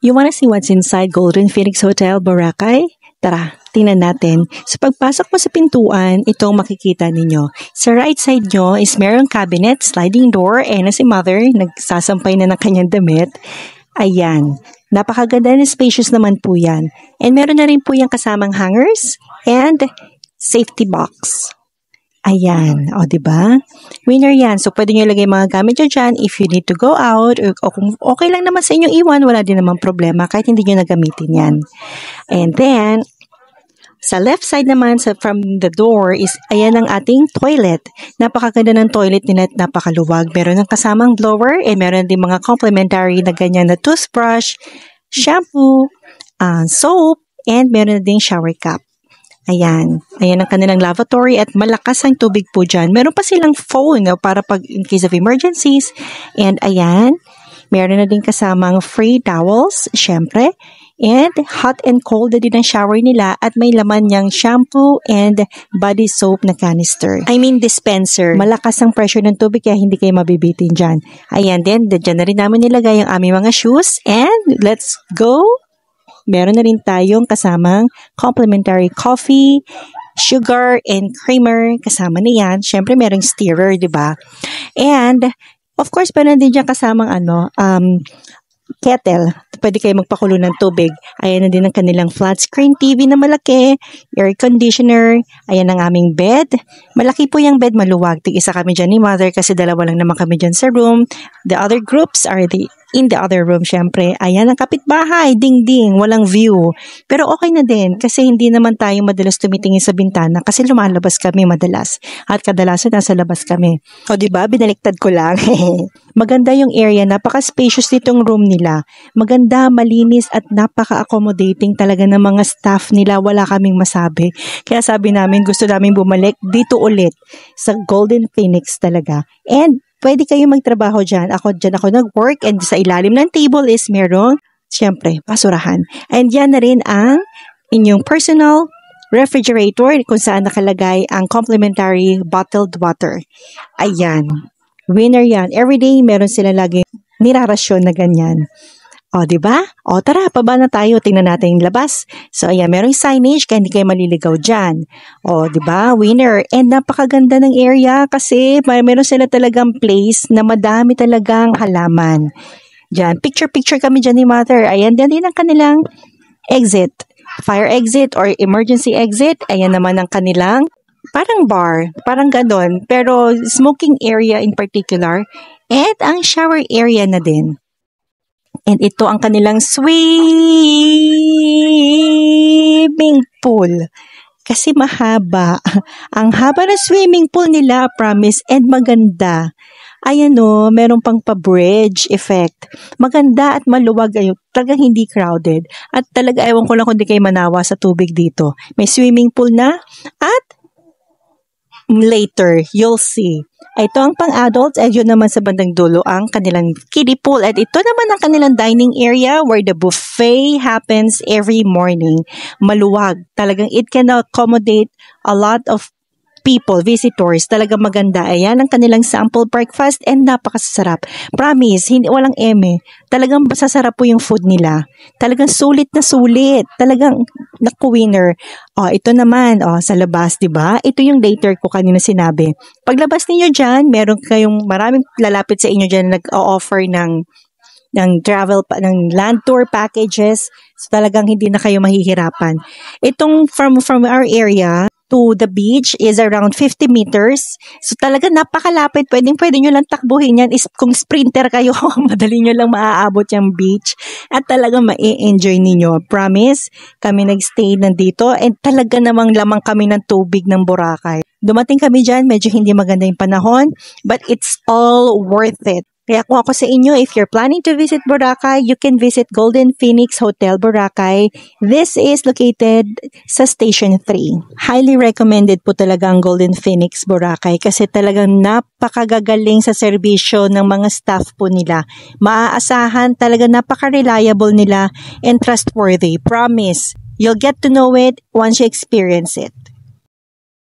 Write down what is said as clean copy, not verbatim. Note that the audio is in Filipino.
You wanna see what's inside Golden Phoenix Hotel, Boracay? Tara, tingnan natin. So pagpasok mo sa pintuan, itong makikita ninyo. Sa right side nyo is merong cabinet, sliding door, and si mother, nagsasampay na ng kanyang damit. Ayan. Napakaganda na spacious naman po yan. And meron na rin po yung kasamang hangers and safety box. Ayan. O, diba? Winner yan. So, pwede nyo ilagay mga gamit nyo dyan if you need to go out o kung okay lang naman sa inyo iwan, wala din naman problema kahit hindi nyo nagamitin yan. And then, sa left side naman, from the door is, ayan ang ating toilet. Napakaganda ng toilet nila at napakaluwag. Meron ng kasamang blower and meron din mga complimentary na ganyan na toothbrush, shampoo, soap, and meron din shower cap. Ayan. Ayan ang kanilang lavatory at malakas ang tubig po dyan. Meron pa silang phone para pag in case of emergencies. And ayan, meron na din kasamang free towels, syempre. And hot and cold na din ang shower nila at may laman niyang shampoo and body soap na canister. I mean dispenser. Malakas ang pressure ng tubig kaya hindi kayo mabibitin dyan. Ayan din, dyan na rin namin nilagay ang aming mga shoes. And let's go! Meron na rin tayong kasamang complimentary coffee, sugar, and creamer. Kasama na yan. Siyempre, merong stirrer, di ba? And, of course, meron din dyan kasamang kettle. Pwede kayo magpakulo ng tubig. Ayan na din ang kanilang flat screen TV na malaki, air conditioner, ayan ang aming bed. Malaki po yung bed, maluwag. Tig-isa kami dyan ni mother kasi dalawa lang naman kami dyan sa room. The other groups are in the other room, syempre. Ayan ang kapitbahay, ding-ding, walang view. Pero okay na din kasi hindi naman tayo madalas tumitingin sa bintana kasi lumalabas kami madalas. At kadalasan nasa labas kami. O diba, binaliktad ko lang. Maganda yung area, napaka-spacious nitong room nila. Maganda, malinis at napaka-accommodating talaga ng mga staff nila. Wala kaming masabi. Kaya sabi namin, gusto namin bumalik dito ulit sa Golden Phoenix talaga. And pwede kayo magtrabaho dyan. Ako nag-work and sa ilalim ng table is merong, syempre, basurahan. And yan na rin ang inyong personal refrigerator kung saan nakalagay ang complimentary bottled water. Ayan. Winner yan. Everyday, meron sila lagi nirarasyon na ganyan. O, diba? O, tara, paba na tayo. Tingnan natin yung labas. So, ayan, merong signage kaya hindi kayo maliligaw dyan. O, diba? Winner. And napakaganda ng area kasi meron sila talagang place na madami talagang halaman. Dyan, picture-picture kami dyan ni mother. Ayan, din ang kanilang exit. Fire exit or emergency exit. Ayan naman ang kanilang parang bar. Parang ganon. Pero smoking area in particular. And ang shower area na din. And ito ang kanilang swimming pool. Kasi mahaba. Ang haba ng swimming pool nila, promise, and maganda. Ayan o, meron pang pa-bridge effect. Maganda at maluwag ayo. Talagang hindi crowded. At talaga, ewan ko lang kung di kayo manawa sa tubig dito. May swimming pool na at later, you'll see. Ito ang pang-adults at yun naman sa bandang dulo ang kanilang kiddie pool. At ito naman ang kanilang dining area where the buffet happens every morning. Maluwag. Talagang it can accommodate a lot of people, visitors. Talagang maganda. Ayan ang kanilang sample breakfast and napakasarap. Promise, walang eme. Talagang masasarap po yung food nila. Talagang sulit na sulit. Talagang naku-winner. O, ito naman, sa labas, di ba? Ito yung later ko kanina sinabi. Paglabas ninyo dyan, meron kayong maraming lalapit sa inyo dyan na nag-offer ng travel, ng land tour packages. So, talagang hindi na kayo mahihirapan. Itong from our area to the beach is around 50 meters. So, talaga napakalapit. Pwede nyo lang takbuhin yan. Kung sprinter kayo, madali nyo lang maaabot yung beach. At talaga ma-enjoy ninyo. Promise, kami nag-stay nandito and talaga namang lamang kami ng tubig ng Boracay. Dumating kami dyan, medyo hindi maganda yung panahon, but it's all worth it. Kaya kung ako sa inyo, if you're planning to visit Boracay, you can visit Golden Phoenix Hotel Boracay. This is located sa Station 3. Highly recommended po talaga ang Golden Phoenix Boracay kasi talagang napakagagaling sa serbisyo ng mga staff po nila. Maaasahan, talaga napaka-reliable nila and trustworthy. Promise, you'll get to know it once you experience it.